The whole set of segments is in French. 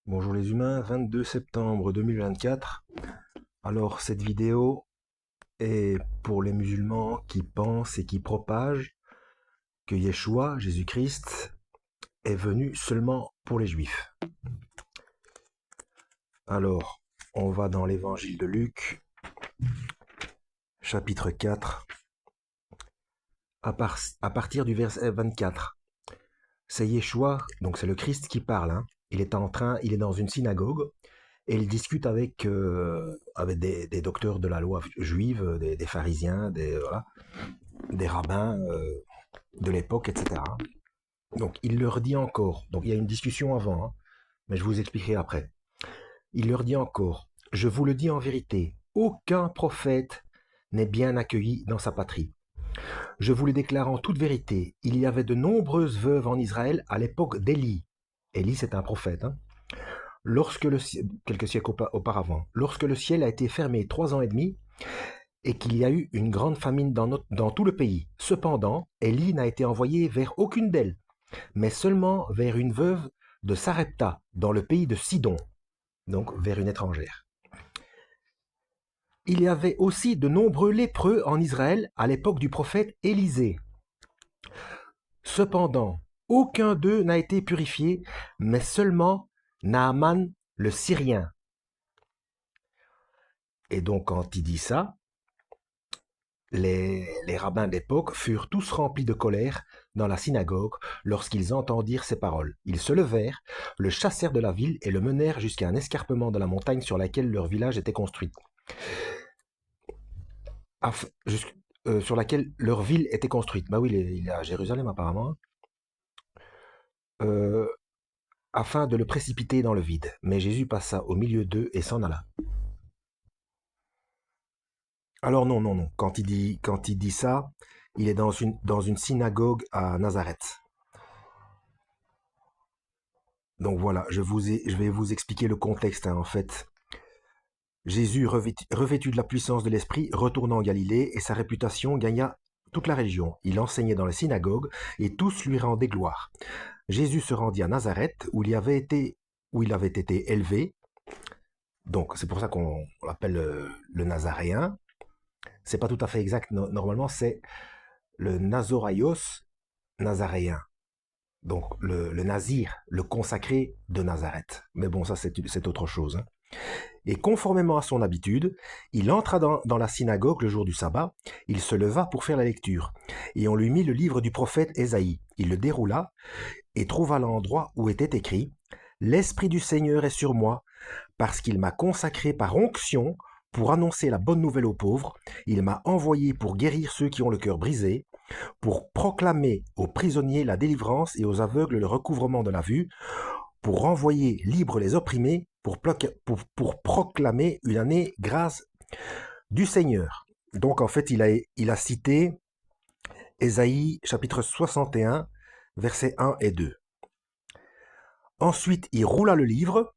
Bonjour les humains, 22 septembre 2024. Alors cette vidéo est pour les musulmans qui pensent et qui propagent que Yeshua, Jésus-Christ, est venu seulement pour les juifs. Alors, on va dans l'évangile de Luc, chapitre 4, à partir du verset 24. C'est Yeshua, donc c'est le Christ qui parle, hein. Il est dans une synagogue et il discute avec des docteurs de la loi juive, des pharisiens, voilà, des rabbins de l'époque, etc. Donc il leur dit encore, donc il y a une discussion avant, hein, mais je vous expliquerai après. Il leur dit encore, je vous le dis en vérité, aucun prophète n'est bien accueilli dans sa patrie. Je vous le déclare en toute vérité, il y avait de nombreuses veuves en Israël à l'époque d'Élie. Élie, c'est un prophète, hein. Quelques siècles auparavant, lorsque le ciel a été fermé 3 ans et demi, et qu'il y a eu une grande famine dans tout le pays. Cependant, Élie n'a été envoyé vers aucune d'elles, mais seulement vers une veuve de Sarepta, dans le pays de Sidon, donc vers une étrangère. Il y avait aussi de nombreux lépreux en Israël à l'époque du prophète Élisée. Cependant, aucun d'eux n'a été purifié, mais seulement Naaman le Syrien. Et donc quand il dit ça, les rabbins d'époque furent tous remplis de colère dans la synagogue lorsqu'ils entendirent ces paroles. Ils se levèrent, le chassèrent de la ville et le menèrent jusqu'à un escarpement de la montagne sur laquelle leur village était construit. Sur laquelle leur ville était construite. Bah oui, il est à Jérusalem apparemment. Euh, afin de le précipiter dans le vide. Mais Jésus passa au milieu d'eux et s'en alla. Alors non, non, non. Quand il dit ça, il est dans une synagogue à Nazareth. Donc voilà, je vais vous expliquer le contexte, hein, en fait. Jésus, revêtu de la puissance de l'Esprit, retourna en Galilée et sa réputation gagna toute la région. Il enseignait dans les synagogues et tous lui rendaient gloire. Jésus se rendit à Nazareth où il avait été élevé. Donc c'est pour ça qu'on l'appelle le Nazaréen. C'est pas tout à fait exact. Normalement, c'est le Nazoraios nazaréen. Donc le nazir, le consacré de Nazareth. Mais bon, ça c'est autre chose, hein. Et conformément à son habitude, il entra dans la synagogue le jour du sabbat, il se leva pour faire la lecture, et on lui mit le livre du prophète Ésaïe. Il le déroula et trouva l'endroit où était écrit « L'Esprit du Seigneur est sur moi, parce qu'il m'a consacré par onction pour annoncer la bonne nouvelle aux pauvres, il m'a envoyé pour guérir ceux qui ont le cœur brisé, pour proclamer aux prisonniers la délivrance et aux aveugles le recouvrement de la vue, pour renvoyer libres les opprimés, pour proclamer une année grâce du Seigneur. » Donc en fait, il a cité Ésaïe chapitre 61, versets 1 et 2. Ensuite, il roula le livre.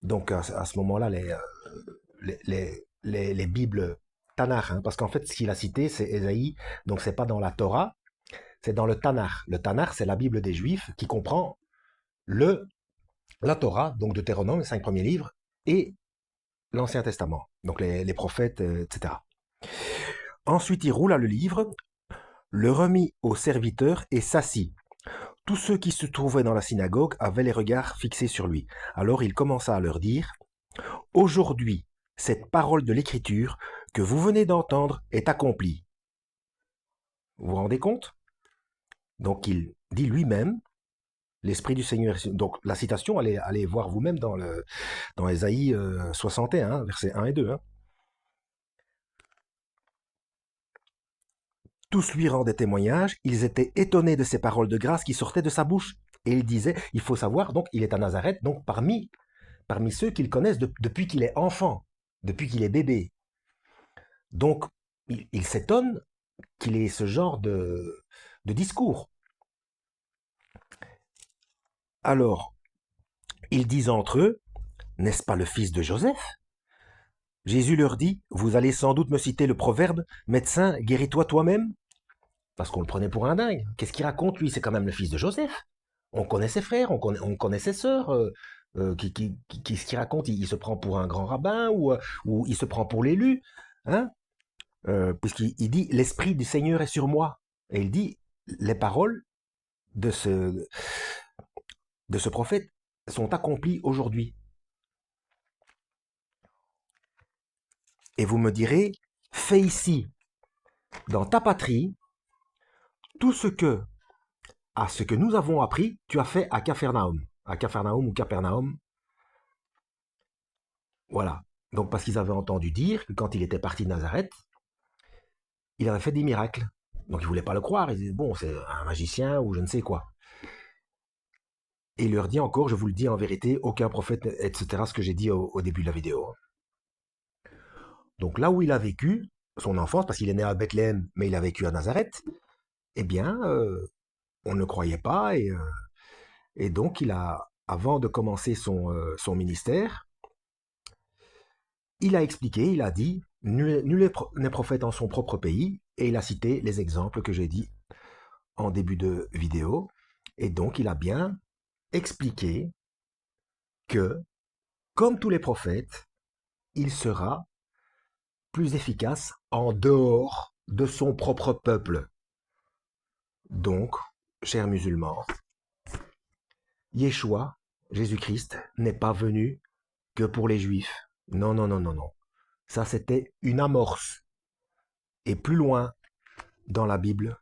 Donc à ce moment-là, les Bibles Tanakh, hein, parce qu'en fait, ce qu'il a cité, c'est Ésaïe, donc c'est pas dans la Torah, c'est dans le Tanakh. Le Tanakh, c'est la Bible des Juifs qui comprend la Torah, donc Deutéronome, les 5 premiers livres, et l'Ancien Testament, donc les prophètes, etc. Ensuite, il roula le livre, le remit au serviteur et s'assit. Tous ceux qui se trouvaient dans la synagogue avaient les regards fixés sur lui. Alors il commença à leur dire, « Aujourd'hui, cette parole de l'Écriture que vous venez d'entendre est accomplie. » Vous vous rendez compte? Donc il dit lui-même, l'Esprit du Seigneur. Donc la citation, allez voir vous-même dans Ésaïe 61, versets 1 et 2. Hein. Tous lui rendaient témoignage, ils étaient étonnés de ces paroles de grâce qui sortaient de sa bouche. Et il disait, il faut savoir, donc il est à Nazareth, donc parmi ceux qu'il connaissent depuis qu'il est enfant, depuis qu'il est bébé. Donc il s'étonne qu'il ait ce genre de discours. Alors, ils disent entre eux, n'est-ce pas le fils de Joseph? Jésus leur dit, vous allez sans doute me citer le proverbe, médecin, guéris-toi toi-même? Parce qu'on le prenait pour un dingue. Qu'est-ce qu'il raconte, lui? C'est quand même le fils de Joseph. On connaît ses frères, on connaît ses sœurs. Qu'est-ce qu'il raconte? Il se prend pour un grand rabbin ou il se prend pour l'élu, hein? Puisqu'il dit l'esprit du Seigneur est sur moi. Et il dit les paroles de ce prophète sont accomplies aujourd'hui. Et vous me direz, fais ici, dans ta patrie, tout ce que nous avons appris, tu as fait à Capharnaüm. À Capharnaüm ou Capernaum. Voilà. Donc parce qu'ils avaient entendu dire que quand il était parti de Nazareth, il avait fait des miracles. Donc ils ne voulaient pas le croire. Ils disaient, bon, c'est un magicien ou je ne sais quoi. Et il leur dit encore, je vous le dis en vérité, aucun prophète, etc., ce que j'ai dit au début de la vidéo. Donc là où il a vécu son enfance, parce qu'il est né à Bethléem, mais il a vécu à Nazareth, eh bien, on ne croyait pas. Et donc, avant de commencer son ministère, il a expliqué, il a dit, nul n'est prophète en son propre pays, et il a cité les exemples que j'ai dit en début de vidéo. Et donc, il a bien expliqué que, comme tous les prophètes, il sera plus efficace en dehors de son propre peuple. Donc, chers musulmans, Yeshua, Jésus-Christ, n'est pas venu que pour les Juifs. Non, non, non, non, non. Ça, c'était une amorce. Et plus loin, dans la Bible,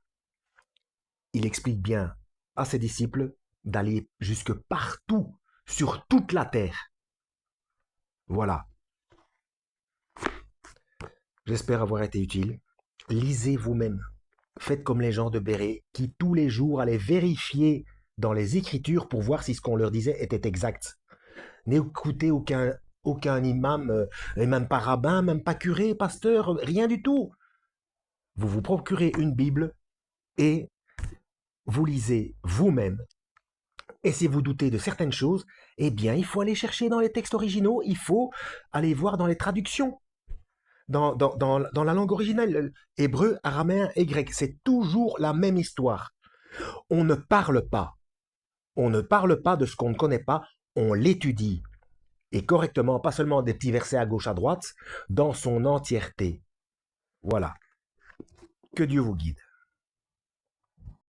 il explique bien à ses disciples d'aller jusque partout, sur toute la terre. Voilà. J'espère avoir été utile. Lisez vous-même. Faites comme les gens de Béret qui tous les jours allaient vérifier dans les Écritures pour voir si ce qu'on leur disait était exact. N'écoutez aucun imam, et même pas rabbin, même pas curé, pasteur, rien du tout. Vous vous procurez une Bible et vous lisez vous-même. Et si vous doutez de certaines choses, eh bien, il faut aller chercher dans les textes originaux, il faut aller voir dans les traductions, dans la langue originale, hébreu, araméen et grec. C'est toujours la même histoire. On ne parle pas. On ne parle pas de ce qu'on ne connaît pas, on l'étudie. Et correctement, pas seulement des petits versets à gauche, à droite, dans son entièreté. Voilà. Que Dieu vous guide.